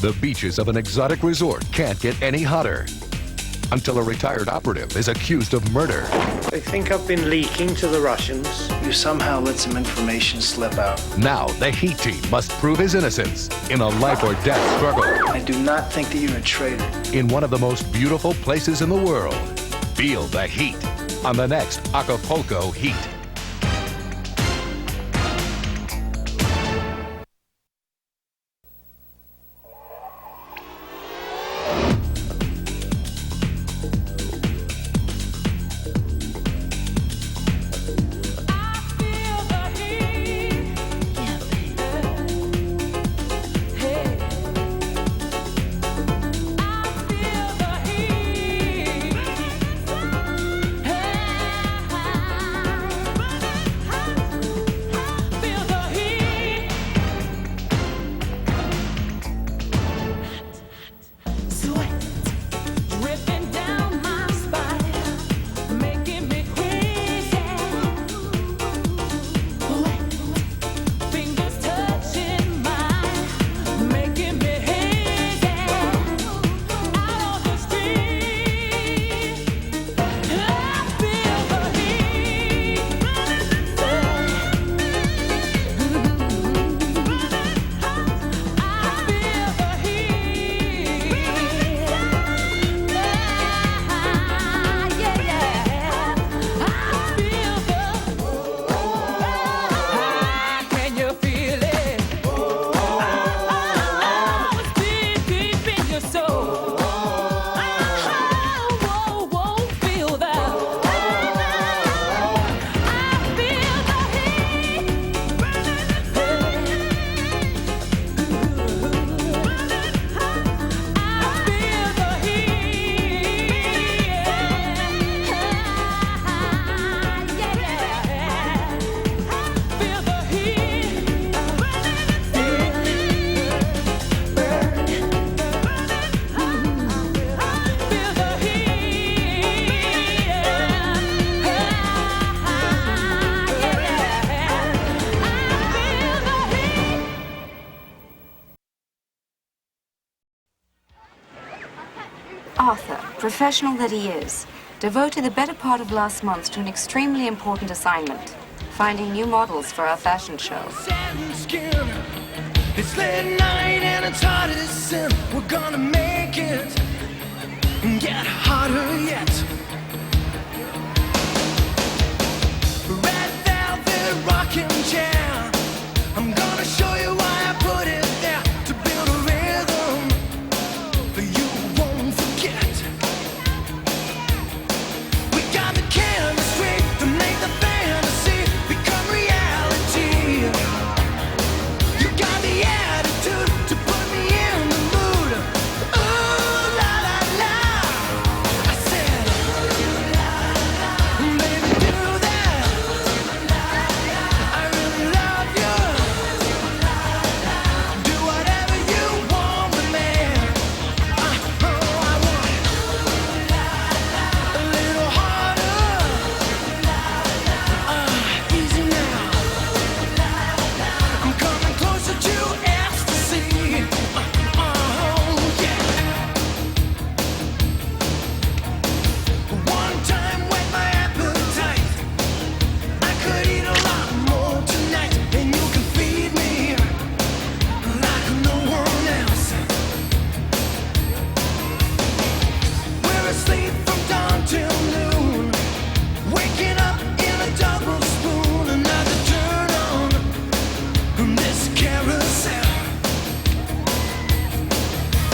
The beaches of an exotic resort can't get any hotter. Until a retired operative is accused of murder. They think I've been leaking to the Russians. You somehow let some information slip out. Now the Heat team must prove his innocence in a life or death struggle. I do not think that you're a traitor. In one of the most beautiful places in the world. Feel the heat on the next Acapulco Heat. Arthur, professional that he is, devoted the better part of last month to an extremely important assignment, finding new models for our fashion show. It's late night and it's hot as sin. We're gonna make it and get hotter yet. Red velvet rocking chair. I'm gonna show you why I put it there, to build a rhythm you won't forget. We got the chemistry to make the fantasy become reality. You got the attitude to put me in the mood. Ooh la la la, I said, baby do that. I really love you. Do whatever you want with me. I want a little harder. Easy now. I'm coming closer to ecstasy. Yeah. One time with my appetite, I could eat a lot more tonight, and you can feed me like no one else. We're asleep from dawn till noon, waking up in a double spoon. Another turn on this carousel.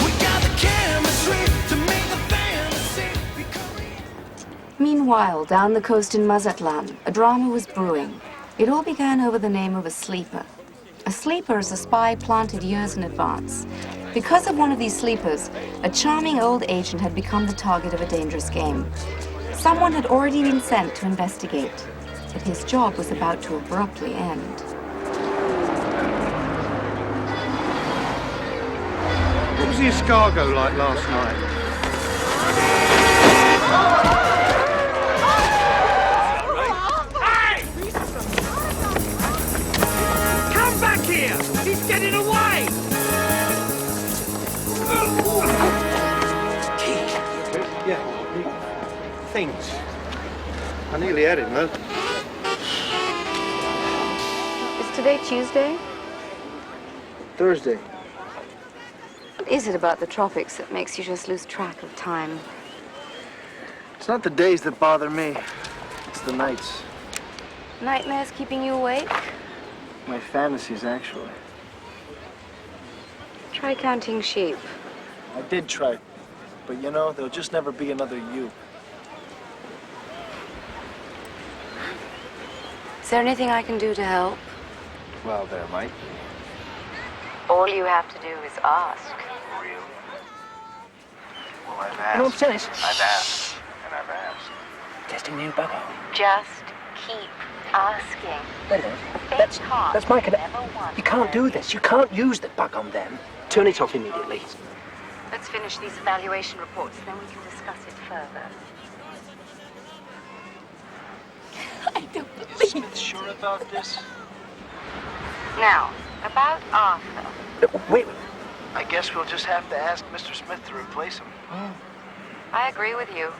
We got the chemistry to make the fantasy become real. Meanwhile, down the coast in Mazatlan, a drama was brewing. It all began over the name of a sleeper. A sleeper is a spy planted years in advance. Because of one of these sleepers, a charming old agent had become the target of a dangerous game. Someone had already been sent to investigate, but his job was about to abruptly end. What was the escargot like last night? Come back here! He's getting away! Yeah, things. I nearly had it, though. Is today Tuesday? Thursday. What is it about the tropics that makes you just lose track of time? It's not the days that bother me. It's the nights. Nightmares keeping you awake? My fantasies, actually. Try counting sheep. I did try. But you know, there'll just never be another you. Is there anything I can do to help? Well, there might be. All you have to do is ask. Really? Well, I've asked. You know what I'm saying is... I've asked. And I've asked. Testing new bugger. Just keep asking. Wait a minute. That's my You can't do this. You can't use the bug on them. Turn it off immediately. Let's finish these evaluation reports, then we can discuss it further. I don't Is believe Smith sure about this? Now, about Arthur. it. Wait. I guess we'll just have to ask Mr. Smith to replace him. I agree with you.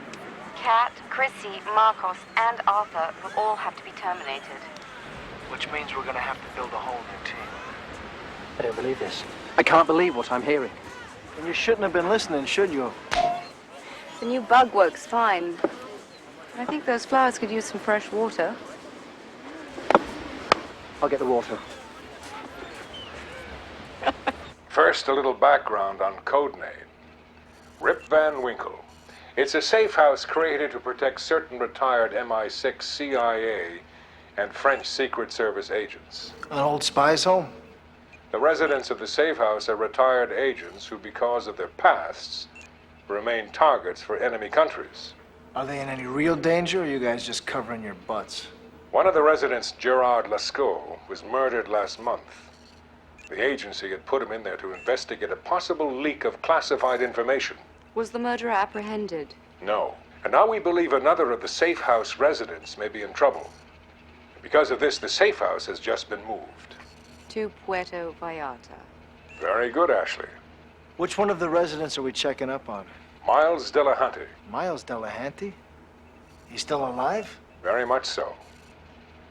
Kat, Chrissy, Marcos, and Arthur will all have to be terminated. Which means we're gonna have to build a whole new team. I don't believe this. I can't believe what I'm hearing. And you shouldn't have been listening, should you? The new bug works fine. I think those flowers could use some fresh water. I'll get the water. First, a little background on Codename. Rip Van Winkle. It's a safe house created to protect certain retired MI6, CIA, and French Secret Service agents. An old spies home? The residents of the safe house are retired agents who, because of their pasts, remain targets for enemy countries. Are they in any real danger, or are you guys just covering your butts? One of the residents, Gerard Lascaux, was murdered last month. The agency had put him in there to investigate a possible leak of classified information. Was the murderer apprehended? No. And now we believe another of the safe house residents may be in trouble. Because of this, the safe house has just been moved. To Puerto Vallarta. Very good, Ashley. Which one of the residents are we checking up on? Miles Delahanty. Miles Delahanty? He's still alive? Very much so.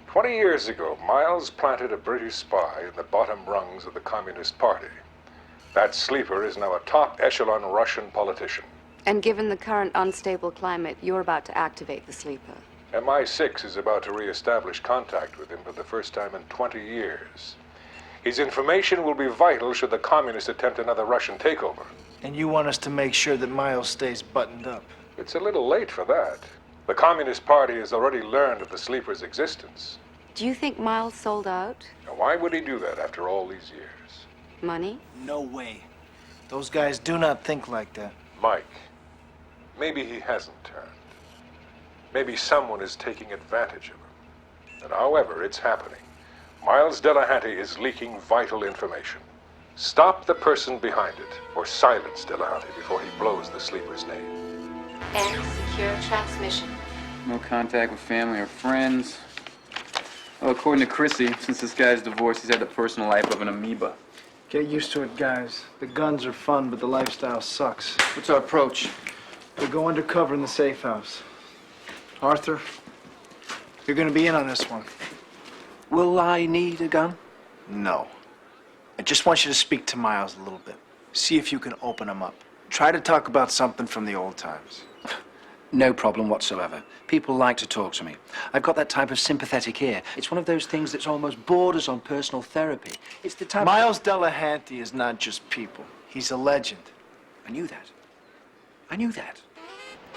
20 years ago, Miles planted a British spy in the bottom rungs of the Communist Party. That sleeper is now a top echelon Russian politician. And given the current unstable climate, you're about to activate the sleeper. MI6 is about to re-establish contact with him for the first time in 20 years. His information will be vital should the communists attempt another Russian takeover. And you want us to make sure that Miles stays buttoned up? It's a little late for that. The Communist Party has already learned of the sleeper's existence. Do you think Miles sold out? Now, why would he do that after all these years? Money? No way. Those guys do not think like that. Mike, maybe he hasn't turned. Maybe someone is taking advantage of him. And however it's happening, Miles Delahanty is leaking vital information. Stop the person behind it, or silence Delahanty before he blows the sleeper's name. End secure transmission. No contact with family or friends. Well, according to Chrissy, since this guy's divorced, he's had the personal life of an amoeba. Get used to it, guys. The guns are fun, but the lifestyle sucks. What's our approach? We go undercover in the safe house. Arthur, you're gonna be in on this one. Will I need a gun? No. I just want you to speak to Miles a little bit. See if you can open him up. Try to talk about something from the old times. No problem whatsoever. People like to talk to me. I've got that type of sympathetic ear. It's one of those things that's almost borders on personal therapy. It's the type Miles Delahanty is not just people. He's a legend. I knew that. I knew that.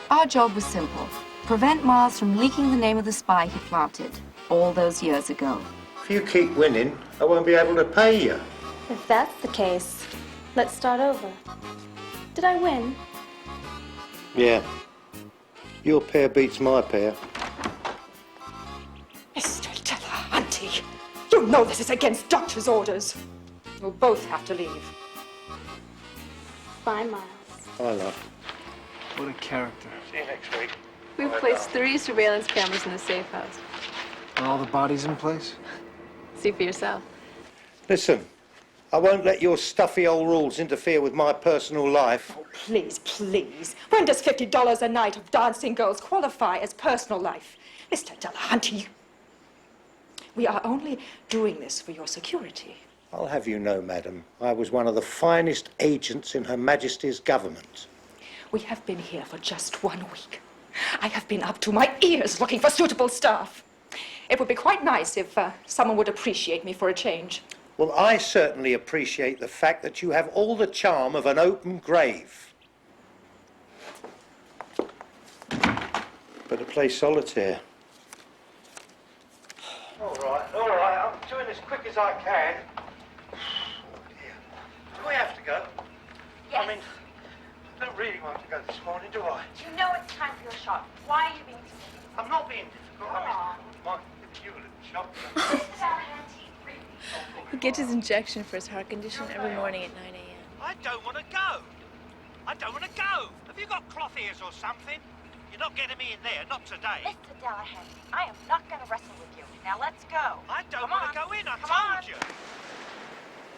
Our job was simple. Prevent Miles from leaking the name of the spy he planted all those years ago. If you keep winning, I won't be able to pay you. If that's the case, let's start over. Did I win? Yeah. Your pair beats my pair. Mr. Delahanty, you know this is against doctor's orders. You'll both have to leave. Bye, Miles. I love. What a character. See you next week. We've placed 3 surveillance cameras in the safe house. Are all the bodies in place? See for yourself. Listen, I won't let your stuffy old rules interfere with my personal life. Oh, please, please. When does $50 a night of dancing girls qualify as personal life? Mr. Delahanty, we are only doing this for your security. I'll have you know, madam, I was one of the finest agents in Her Majesty's government. We have been here for just 1 week. I have been up to my ears looking for suitable staff. It would be quite nice if someone would appreciate me for a change. Well, I certainly appreciate the fact that you have all the charm of an open grave. Better play solitaire. All right, I'm doing as quick as I can. Oh, dear. Do I have to go? Yes. I mean, I don't really want to go this morning, do I? You know it's time for your shot. Why are you being difficult? I'm not being difficult. I might give you a little shock. He gets his injection for his heart condition every morning at 9 a.m. I don't want to go. I don't want to go. Have you got cloth ears or something? You're not getting me in there, not today. Mr. Delahanty, I am not going to wrestle with you. Now let's go. I don't Come want to on. go in, I Come told on. you.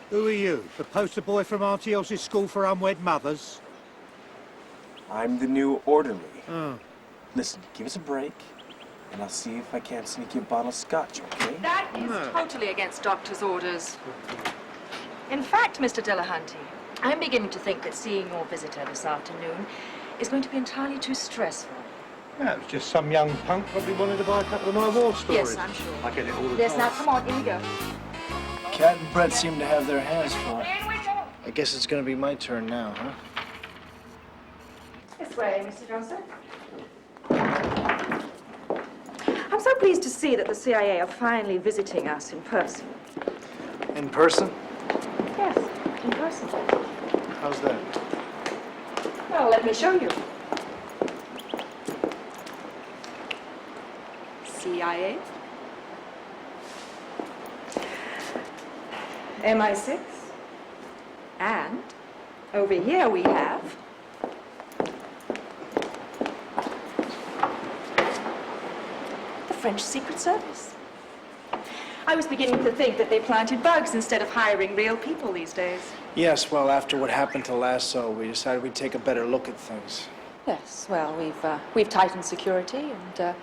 Who are you? The poster boy from Auntie Else's school for unwed mothers? I'm the new orderly. Oh. Listen, give us a break, and I'll see if I can't sneak you a bottle of scotch, okay? That is totally against doctor's orders. In fact, Mr. Delahanty, I'm beginning to think that seeing your visitor this afternoon is going to be entirely too stressful. Yeah, it was just some young punk probably wanted to buy a couple of my war stories. Yes, I'm sure. I get it all the Yes, time. now come on, in we go. Cat and Brett seem to have their hands full. I guess it's gonna be my turn now, huh? This way, Mr. Johnson. I'm so pleased to see that the CIA are finally visiting us in person. In person? Yes, in person. How's that? Well, let me show you. CIA. MI6. And over here we have the French Secret Service. I was beginning to think that they planted bugs instead of hiring real people these days. Yes, well, after what happened to Lasso, we decided we'd take a better look at things. Yes, well, we've tightened security and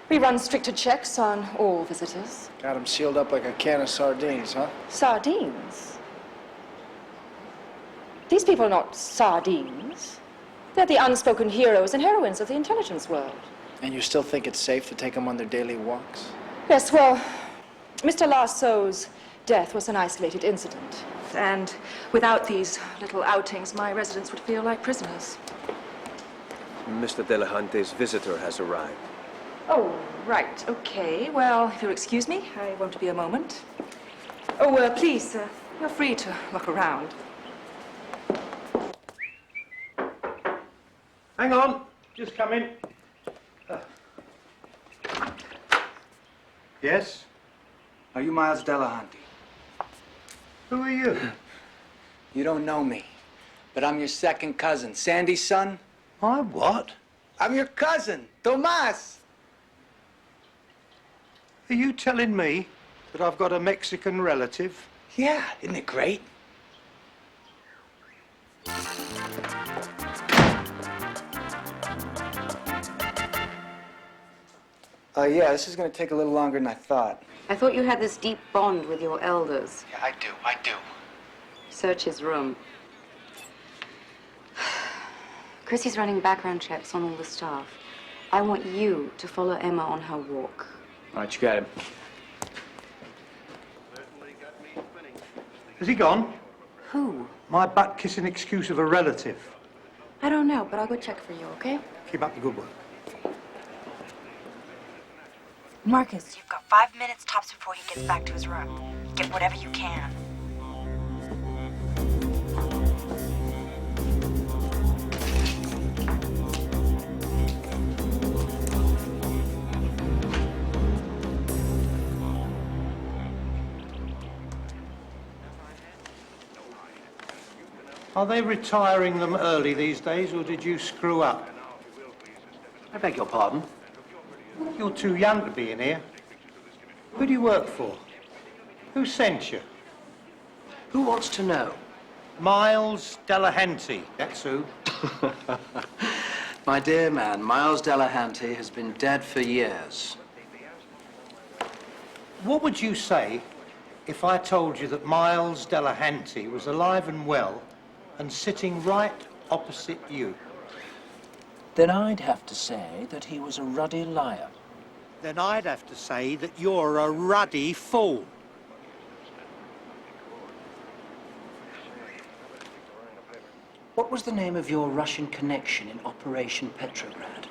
we run stricter checks on all visitors. Got him sealed up like a can of sardines, huh? Sardines? These people are not sardines. They're the unspoken heroes and heroines of the intelligence world. And you still think it's safe to take them on their daily walks? Yes, well, Mr. Lasso's death was an isolated incident. And without these little outings, my residents would feel like prisoners. Mr. Delahanty's visitor has arrived. Oh, right. Okay. Well, if you'll excuse me, I won't be a moment. Oh, please, you're free to look around. Hang on, just come in. Yes? Are you Miles Delahanty? Who are you? You don't know me, but I'm your second cousin. Sandy's son? I what? I'm your cousin, Tomas. Are you telling me that I've got a Mexican relative? Yeah, isn't it great? Yeah, this is going to take a little longer than I thought. I thought you had this deep bond with your elders. Yeah, I do. Search his room. Chrissy's running background checks on all the staff. I want you to follow Emma on her walk. All right, you got it. Has he gone? Who? My butt-kissing excuse of a relative. I don't know, but I'll go check for you, okay? Keep up the good work. Marcus, you've got 5 minutes tops before he gets back to his room. Get whatever you can. Are they retiring them early these days, or did you screw up? I beg your pardon? You're too young to be in here. Who do you work for? Who sent you? Who wants to know? Miles Delahanty, that's who. My dear man, Miles Delahanty has been dead for years. What would you say if I told you that Miles Delahanty was alive and well and sitting right opposite you? Then I'd have to say that he was a ruddy liar. Then I'd have to say that you're a ruddy fool. What was the name of your Russian connection in Operation Petrograd?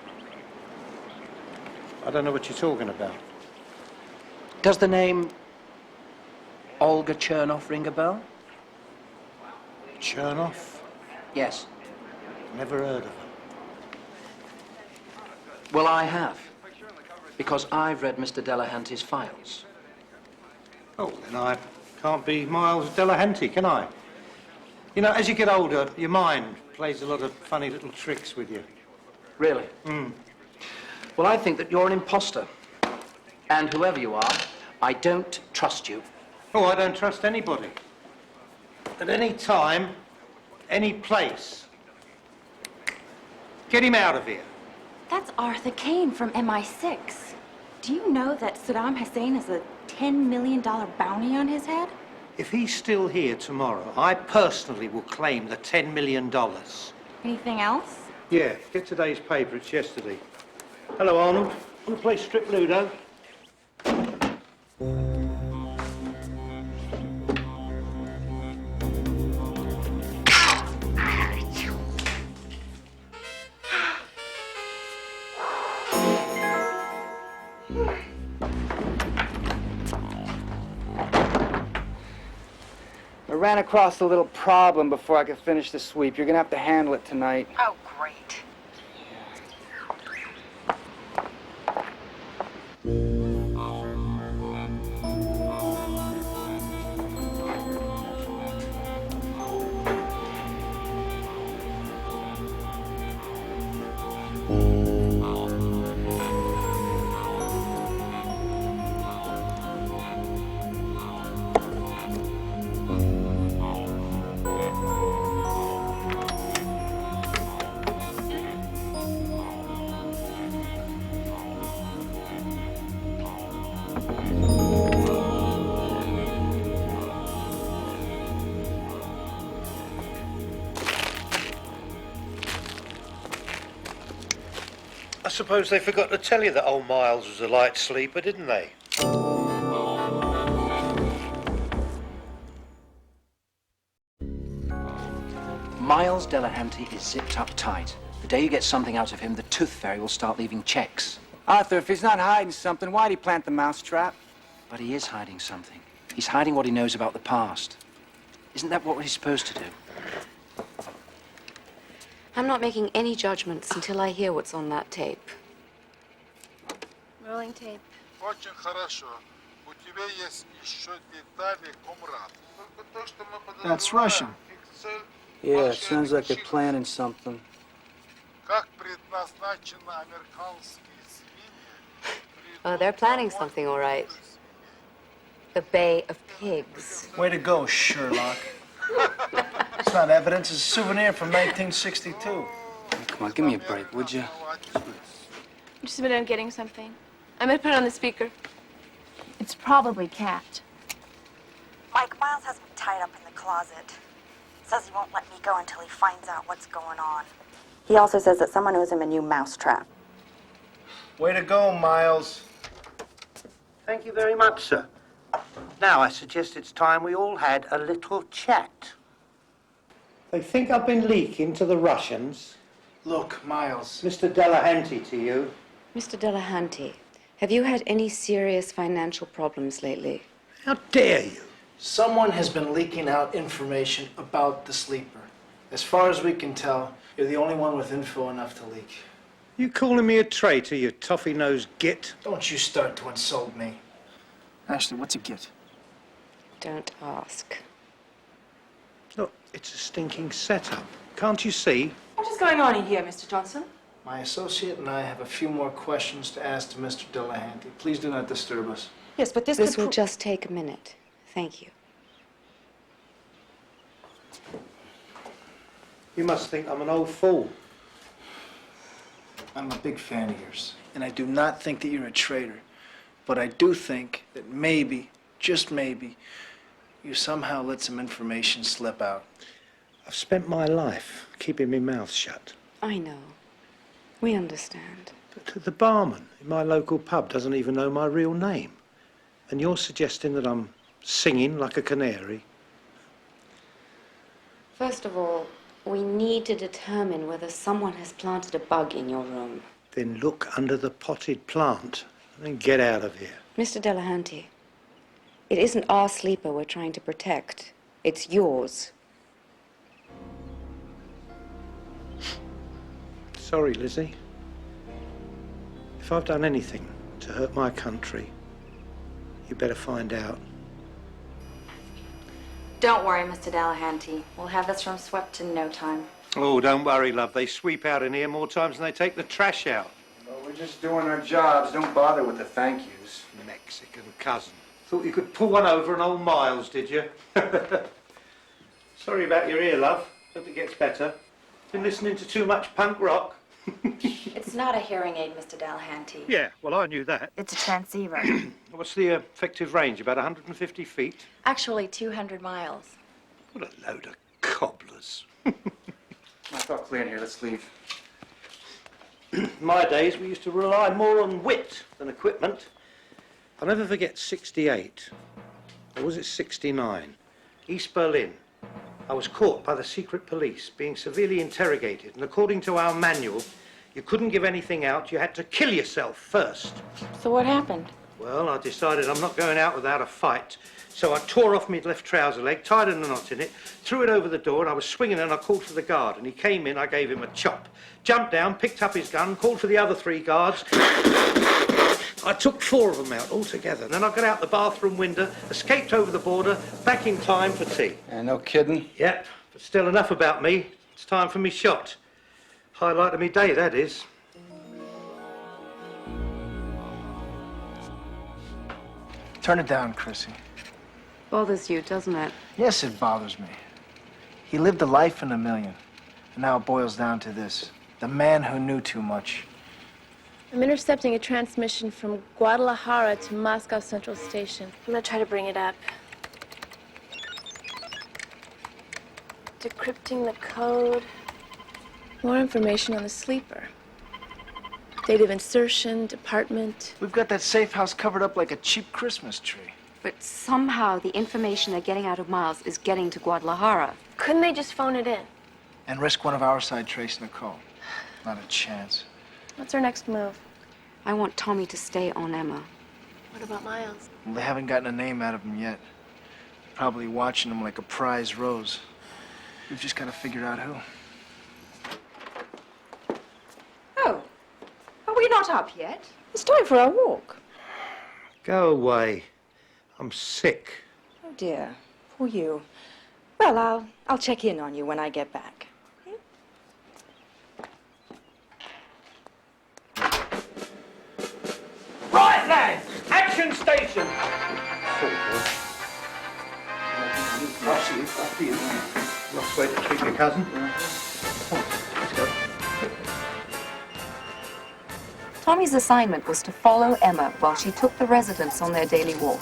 I don't know what you're talking about. Does the name Olga Chernov ring a bell? Chernov? Yes. Never heard of her. Well, I have. Because I've read Mr. Delahanty's files. Oh, then I can't be Miles Delahanty, can I? You know, as you get older, your mind plays a lot of funny little tricks with you. Really? Mm. Well, I think that you're an imposter. And whoever you are, I don't trust you. Oh, I don't trust anybody. At any time, any place. Get him out of here. That's Arthur Kane from MI6. Do you know that Saddam Hussein has a $10 million bounty on his head? If he's still here tomorrow, I personally will claim the $10 million. Anything else? Yeah, get today's paper. It's yesterday. Hello, Arnold. Want to play strip Ludo? I ran across a little problem before I could finish the sweep. You're gonna have to handle it tonight. Oh, great. I suppose they forgot to tell you that old Miles was a light sleeper, didn't they? Miles Delahanty is zipped up tight. The day you get something out of him, the tooth fairy will start leaving checks. Arthur, if he's not hiding something, why'd he plant the mousetrap? But he is hiding something. He's hiding what he knows about the past. Isn't that what he's supposed to do? I'm not making any judgments until I hear what's on that tape. Rolling tape. Очень хорошо. У тебя есть еще детали, комрад. Только то, что мы подозреваем. That's Russian. Yeah, it sounds like they're planning something. Как предназначено американские свиньи. Oh, they're planning something, all right. The Bay of Pigs. Way to go, Sherlock. It's not evidence, it's a souvenir from 1962. Come on, give me a break, would you? Just a minute, I'm getting something. I'm gonna put it on the speaker. It's probably Cat. Mike, Miles has me tied up in the closet. Says he won't let me go until he finds out what's going on. He also says that someone owes him a new mousetrap. Way to go, Miles. Thank you very much, sir. Now, I suggest it's time we all had a little chat. They think I've been leaking to the Russians. Look, Miles. Mr. Delahanty to you. Mr. Delahanty, have you had any serious financial problems lately? How dare you? Someone has been leaking out information about the sleeper. As far as we can tell, you're the only one with info enough to leak. You calling me a traitor, you toffee-nosed git? Don't you start to insult me. Ashley, what's a git? Don't ask. Look, it's a stinking setup. Can't you see? What is going on in here, Mr. Johnson? My associate and I have a few more questions to ask to Mr. Delahanty. Please do not disturb us. Yes, but This will just take a minute. Thank you. You must think I'm an old fool. I'm a big fan of yours, and I do not think that you're a traitor. But I do think that maybe, just maybe, you somehow let some information slip out. I've spent my life keeping my mouth shut. I know. We understand. But the barman in my local pub doesn't even know my real name. And you're suggesting that I'm singing like a canary? First of all, we need to determine whether someone has planted a bug in your room. Then look under the potted plant and get out of here. Mr. Delahanty, it isn't our sleeper we're trying to protect. It's yours. Sorry, Lizzie. If I've done anything to hurt my country, you better find out. Don't worry, Mr. Delahanty. We'll have this room swept in no time. Oh, don't worry, love. They sweep out in here more times than they take the trash out. Well, we're just doing our jobs. Don't bother with the thank yous. Mexican cousin. Thought you could pull one over on old Miles, did you? Sorry about your ear, love. Hope it gets better. Been listening to too much punk rock? It's not a hearing aid, Mr. Delahanty. Yeah, well, I knew that. It's a transceiver. What's the effective range? About 150 feet? Actually, 200 miles. What a load of cobblers. It's all clear in here. Let's leave. In my days, we used to rely more on wit than equipment. I'll never forget 68. Or was it 69? East Berlin. I was caught by the secret police, being severely interrogated, and according to our manual, you couldn't give anything out, you had to kill yourself first. So what happened? Well, I decided I'm not going out without a fight, so I tore off my left trouser leg, tied a knot in it, threw it over the door, and I was swinging and I called for the guard, and he came in, I gave him a chop. Jumped down, picked up his gun, called for the other 3 guards. I took 4 of them out altogether, and then I got out the bathroom window, escaped over the border, back in time for tea. No kidding? Yep, but still enough about me. It's time for me shot. Highlight of me day, that is. Turn it down, Chrissy. Bothers you, doesn't it? Yes, it bothers me. He lived a life in a million, and now it boils down to this. The man who knew too much. I'm intercepting a transmission from Guadalajara to Moscow Central Station. I'm gonna try to bring it up. Decrypting the code. More information on the sleeper. Date of insertion, department. We've got that safe house covered up like a cheap Christmas tree. But somehow the information they're getting out of Miles is getting to Guadalajara. Couldn't they just phone it in? And risk one of our side tracing the call. Not a chance. What's our next move? I want Tommy to stay on Emma. What about Miles? Well, they haven't gotten a name out of him yet. Probably watching him like a prize rose. We've just got to figure out who. Oh, are we not up yet? It's time for our walk. Go away. I'm sick. Oh dear, poor you. Well, I'll check in on you when I get back. Right, lads! Action station! After you. Lost way to treat your cousin. Let's go. Tommy's assignment was to follow Emma while she took the residents on their daily walk,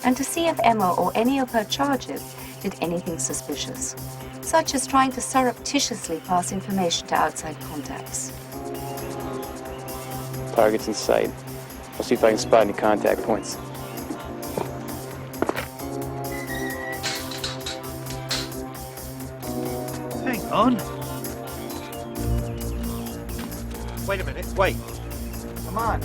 and to see if Emma or any of her charges did anything suspicious, such as trying to surreptitiously pass information to outside contacts. Target's in sight. I'll see if I can spot any contact points. Hang on. Wait a minute, wait. Come on.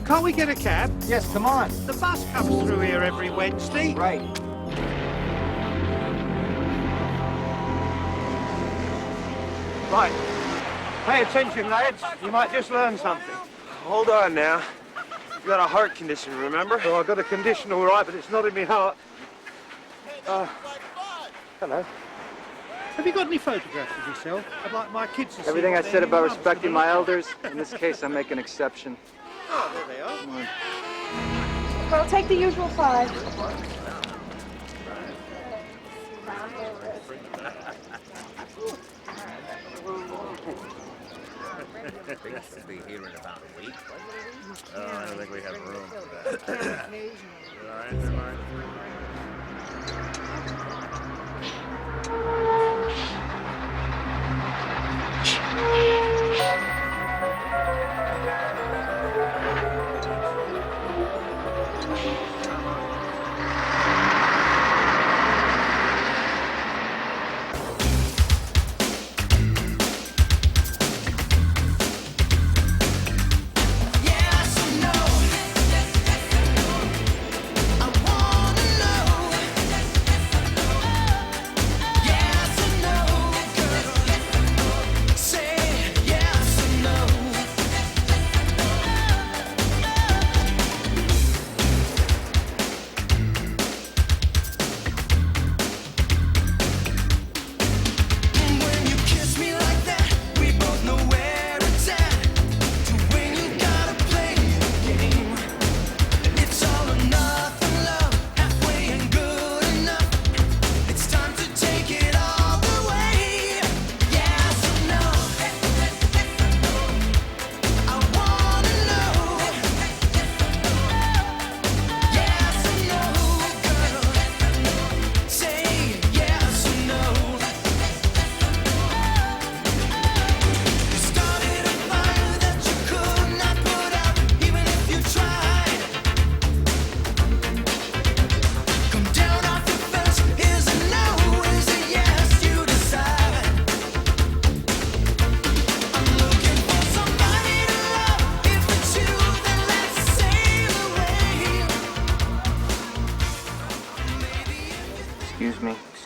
Can't we get a cab? Yes, come on. The bus comes through here every Wednesday. Right. Right. Pay attention, lads. You might just learn something. Hold on now. You've got a heart condition, remember? Oh, I've got a condition, all right, but it's not in my heart. Hello. Have you got any photographs of yourself? I'd like my kids to see. Everything I what said their about new mums respecting would my look elders, in this case, I make an exception. Oh, there they are. Come on. I'll take the usual 5. think she'll be here in about a week. Oh, I don't think we have room for that. All right, never mind.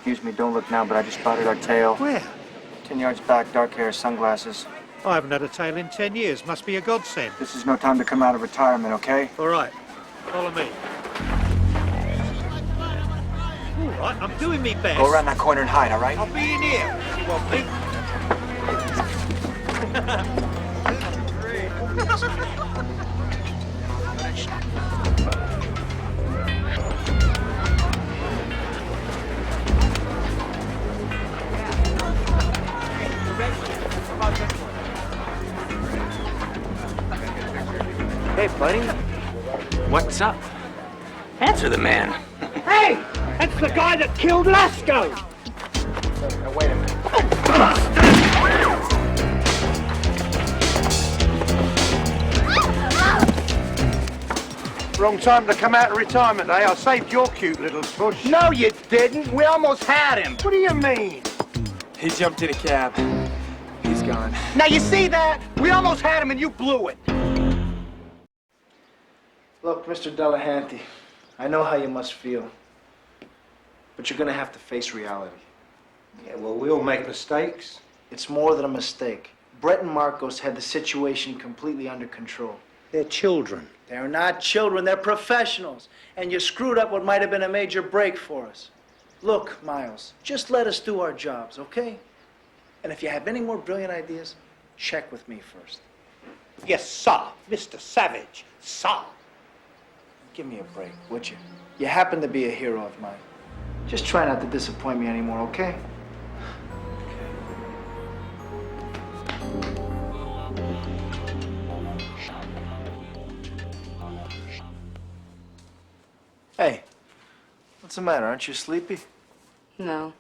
Excuse me, don't look now, but I just spotted our tail. Where? 10 yards back, dark hair, sunglasses. I haven't had a tail in 10 years. Must be a godsend. This is no time to come out of retirement, okay? All right. Follow me. All right, I'm doing me best. Go around that corner and hide, all right? I'll be in here if you want me. Hey, buddy. What's up? Answer the man. Hey! That's the guy that killed Lasco! Now, wait a minute. Wrong time to come out of retirement, eh? I saved your cute little push. No, you didn't. We almost had him. What do you mean? He jumped in a cab. He's gone. Now, you see that? We almost had him and you blew it. Look, Mr. Delahanty, I know how you must feel, but you're gonna have to face reality. Yeah, well, we all make mistakes. It's more than a mistake. Brett and Marcos had the situation completely under control. They're children. They're not children, they're professionals. And you screwed up what might have been a major break for us. Look, Miles, just let us do our jobs, okay? And if you have any more brilliant ideas, check with me first. Yes, sir. Mr. Savage, sir. Give me a break, would you? You happen to be a hero of mine. Just try not to disappoint me anymore, okay? Hey, what's the matter? Aren't you sleepy? No.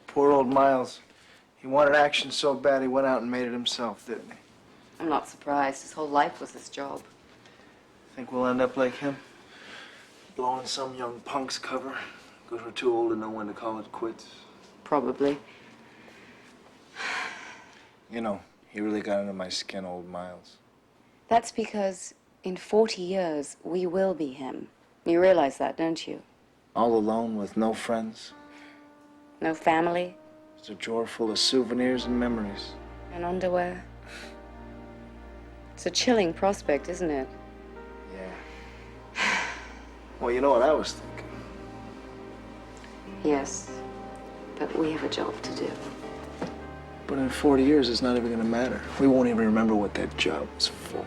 Poor old Miles. He wanted action so bad he went out and made it himself, didn't he? I'm not surprised. His whole life was his job. Think we'll end up like him? Blowing some young punk's cover because we're too old to know when to call it quits. Probably. You know, he really got under my skin, old Miles. That's because in 40 years, we will be him. You realize that, don't you? All alone with no friends. No family. It's a drawer full of souvenirs and memories. And underwear. It's a chilling prospect, isn't it? Yeah. Well, you know what I was thinking. Yes. But we have a job to do. But in 40 years, it's not even gonna matter. We won't even remember what that job was for.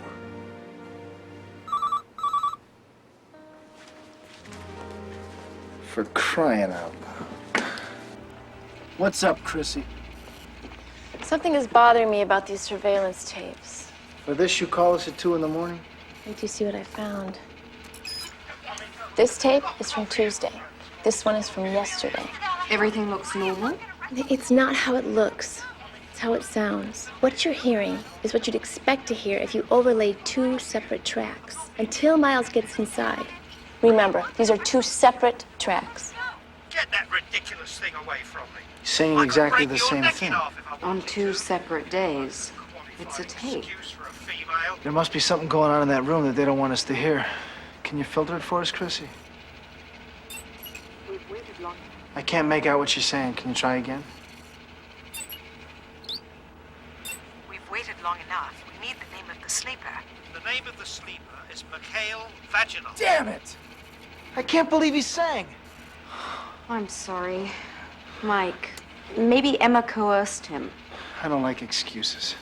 For crying out loud. What's up, Chrissy? Something is bothering me about these surveillance tapes. For this, you call us at 2 in the morning? Wait till you see what I found. This tape is from Tuesday. This one is from yesterday. Everything looks normal? It's not how it looks. It's how it sounds. What you're hearing is what you'd expect to hear if you overlaid 2 separate tracks until Miles gets inside. Remember, these are 2 separate tracks. Get that ridiculous thing away from me. Saying exactly the same thing. On 2 separate days. It's a tape. There must be something going on in that room that they don't want us to hear. Can you filter it for us, Chrissy? I can't make out what she's saying. Can you try again? We've waited long enough. We need the name of the sleeper. The name of the sleeper is Mikhail Vaginov. Damn it! I can't believe he's saying. I'm sorry. Mike, maybe Emma coerced him. I don't like excuses.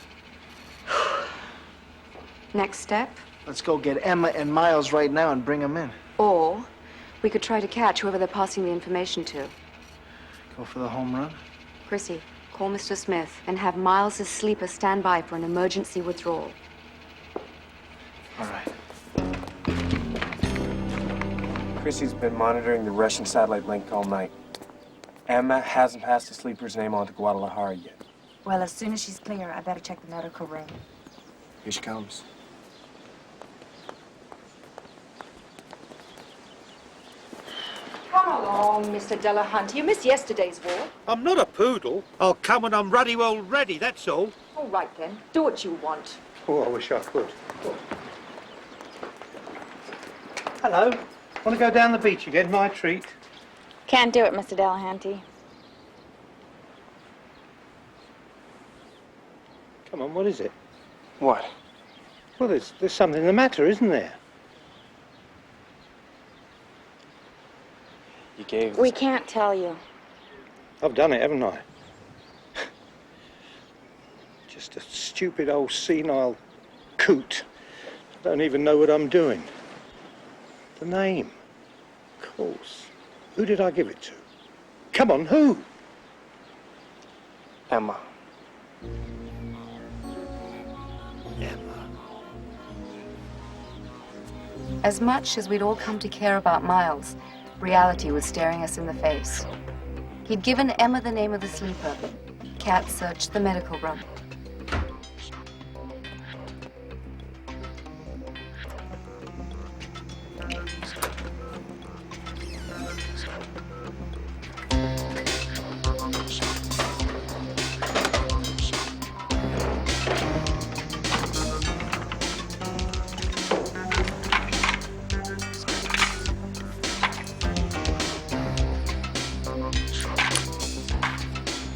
Next step? Let's go get Emma and Miles right now and bring them in. Or we could try to catch whoever they're passing the information to. Go for the home run? Chrissy, call Mr. Smith and have Miles' sleeper stand by for an emergency withdrawal. All right. Chrissy's been monitoring the Russian satellite link all night. Emma hasn't passed the sleeper's name on to Guadalajara yet. Well, as soon as she's clear, I better check the medical room. Here she comes. Come along, Mr. Delahunt. You missed yesterday's walk. I'm not a poodle. I'll come when I'm ruddy well ready, that's all. All right, then. Do what you want. Oh, I wish I could. Hello. Want to go down the beach again? My treat. Can't do it, Mr. Delahanty. Come on, what is it? What? Well, there's something the matter, isn't there? You gave We can't tell you. I've done it, haven't I? Just a stupid old senile coot. I don't even know what I'm doing. The name. Of course. Who did I give it to? Come on, who? Emma. As much as we'd all come to care about Miles, reality was staring us in the face. He'd given Emma the name of the sleeper. Cat searched the medical room.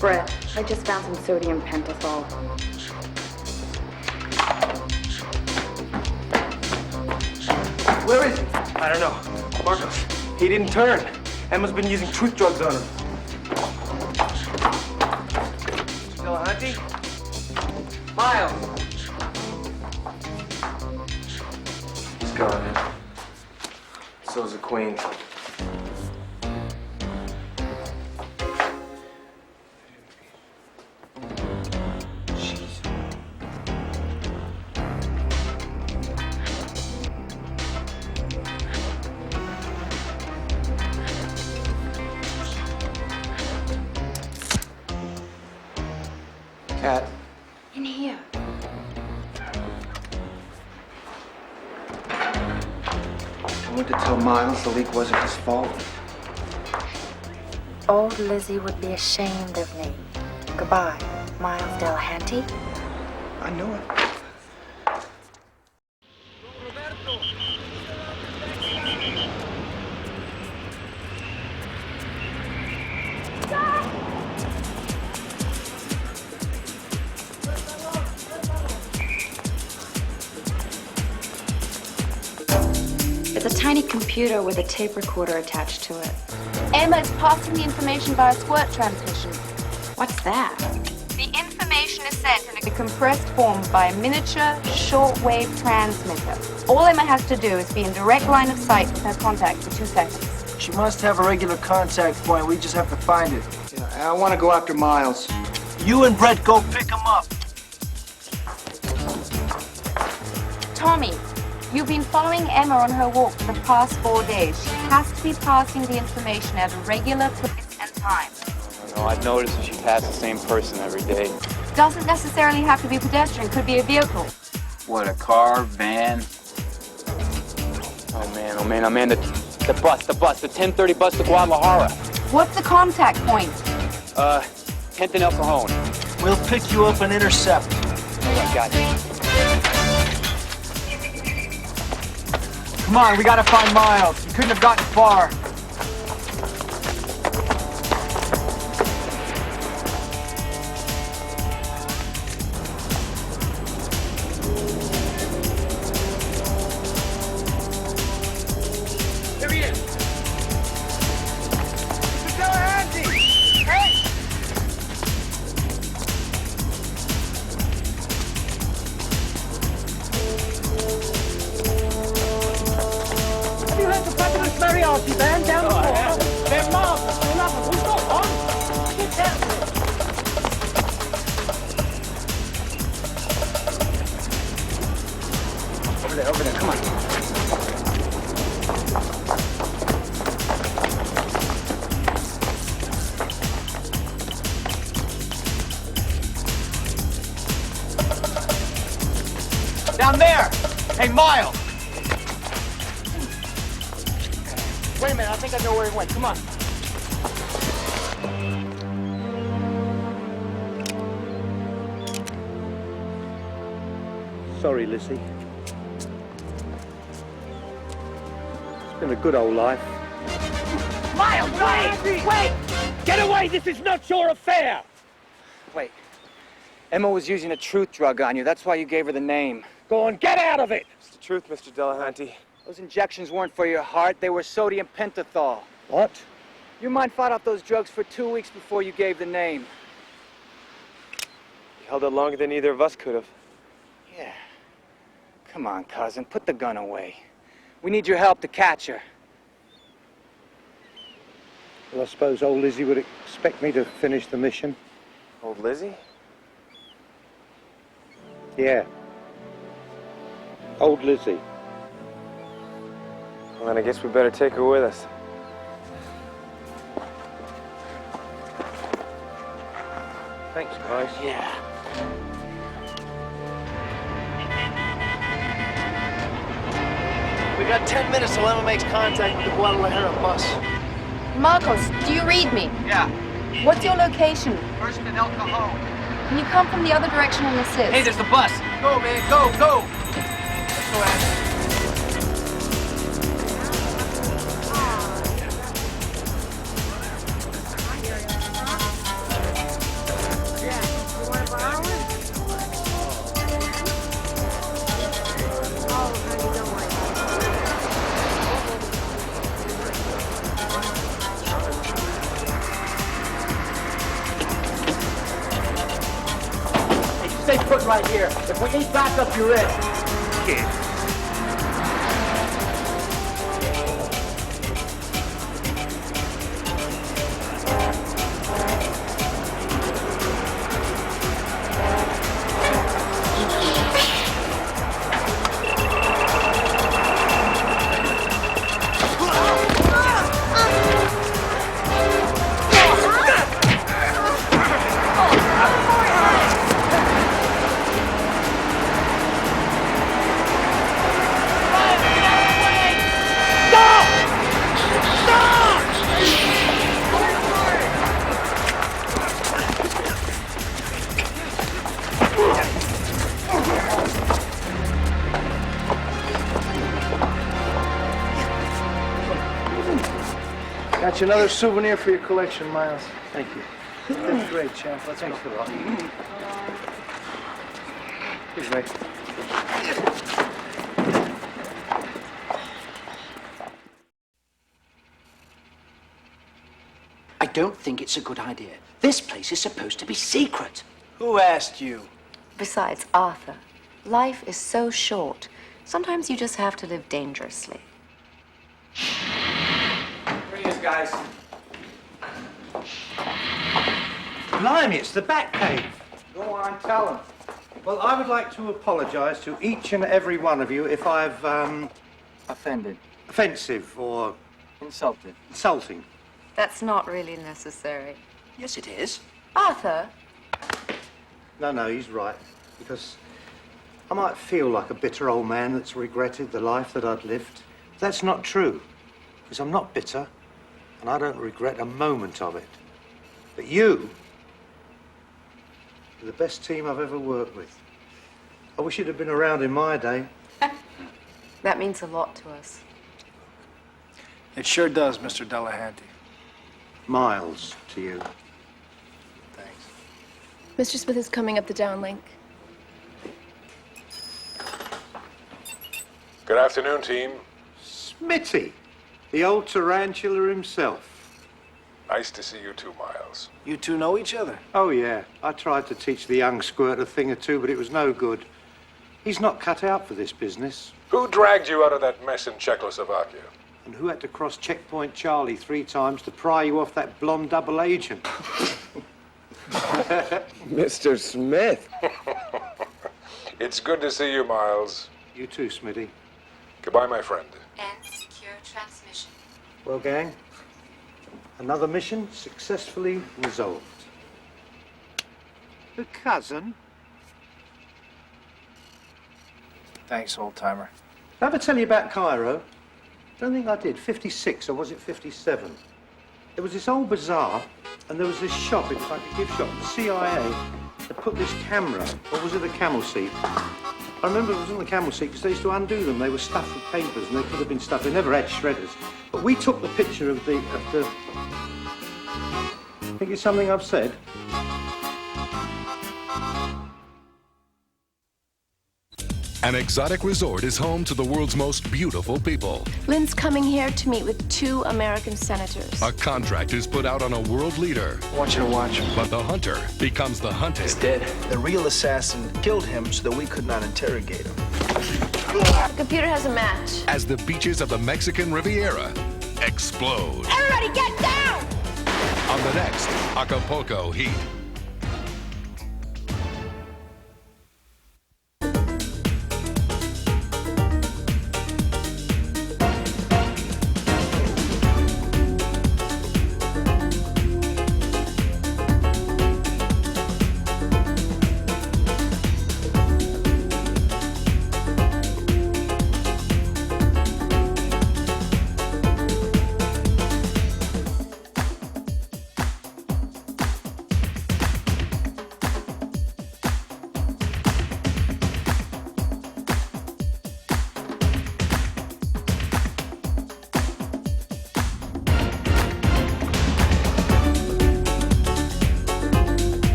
Brett, I just found some sodium pentothal. Where is he? I don't know. Marcos, he didn't turn. Emma's been using truth drugs on him. Delahanty? Miles! He's gone now. So's the Queen. Cat. In here. I went to tell Miles the leak wasn't his fault. Old Lizzie would be ashamed of me. Goodbye, Miles Delahanty. I know it. It's a tiny computer with a tape recorder attached to it. Emma is passing the information via squirt transmission. What's that? The information is sent in a compressed form by a miniature shortwave transmitter. All Emma has to do is be in direct line of sight with her contact for 2 seconds. She must have a regular contact point. We just have to find it. Yeah, I want to go after Miles. You and Brett go pick him up. Tommy, you've been following Emma on her walk for the past 4 days. She has to be passing the information at a regular place and time. No, I've noticed that she passed the same person every day. Doesn't necessarily have to be a pedestrian, could be a vehicle. What, a car, van? Oh man, the bus, the 10:30 bus to Guadalajara. What's the contact point? 10th and El Cajon. We'll pick you up and intercept. All right, got it. Come on, we gotta find Miles. He couldn't have gotten far. Here he is. Mr. Delahanty! Hey! Have you heard the fabulous Moriarty band down the hall? They're marvelous. They love them. We've got one. Get down to it. Over there, come on. Down there! Hey, Miles! Wait a minute, I think I know where he went. Come on. Sorry, Lizzie. It's been a good old life. Miles, wait! Wait! Get away! This is not your affair! Wait. Emma was using a truth drug on you. That's why you gave her the name. Go on, get out of it! It's the truth, Mr. Delahanty. Those injections weren't for your heart. They were sodium pentothal. What? Your mind fought off those drugs for 2 weeks before you gave the name. You held out longer than either of us could have. Yeah. Come on, cousin. Put the gun away. We need your help to catch her. Well, I suppose old Lizzie would expect me to finish the mission. Old Lizzie? Yeah. Old Lizzie. Well, then I guess we better take her with us. Thanks, guys. Yeah. We got 10 minutes till Emma makes contact with the Guadalajara bus. Marcos, do you read me? Yeah. What's your location? First in El Cajon. Can you come from the other direction and assist? Hey, there's the bus. Go, man, go, go! Let's go, Andy. Stay put right here. If we ain't back up, you're in. Kid. Got you another souvenir for your collection, Miles. Thank you. That's great, champ. Let's go. Thanks a lot. Here's mate. I don't think it's a good idea. This place is supposed to be secret. Who asked you? Besides, Arthur, life is so short. Sometimes you just have to live dangerously. Here he is, guys. Blimey, it's the Batcave. Go on, tell him. Well, I would like to apologise to each and every one of you if I've, Offended. offensive or Insulted. insulting. That's not really necessary. Yes, it is. Arthur! No, he's right. Because I might feel like a bitter old man that's regretted the life that I'd lived. That's not true. Because I'm not bitter, and I don't regret a moment of it. But you are the best team I've ever worked with. I wish you'd have been around in my day. That means a lot to us. It sure does, Mr. Delahanty. Miles to you. Thanks. Mr. Smith is coming up the downlink. Good afternoon, team. Smitty, the old tarantula himself. Nice to see you too, Miles. You two know each other? Oh, yeah. I tried to teach the young squirt a thing or two, but it was no good. He's not cut out for this business. Who dragged you out of that mess in Czechoslovakia? And who had to cross Checkpoint Charlie 3 times to pry you off that blonde double agent? Mr. Smith. It's good to see you, Miles. You too, Smitty. Goodbye, my friend. End secure transmission. Well, gang, another mission successfully resolved. The cousin? Thanks, old-timer. Did I ever tell you about Cairo? Don't think I did. 56, or was it 57? There was this old bazaar, and there was this shop, it was like a gift shop. The CIA had put this camera, or was it a camel seat? I remember it was on the camel seat because they used to undo them. They were stuffed with papers, and they could have been stuffed. They never had shredders. But we took the picture of the... Think it's something I've said? An exotic resort is home to the world's most beautiful people. Lynn's coming here to meet with 2 American senators. A contract is put out on a world leader. I want you to watch him. But the hunter becomes the hunted. He's dead. The real assassin killed him so that we could not interrogate him. The computer has a match. As the beaches of the Mexican Riviera explode. Everybody get down! On the next Acapulco Heat.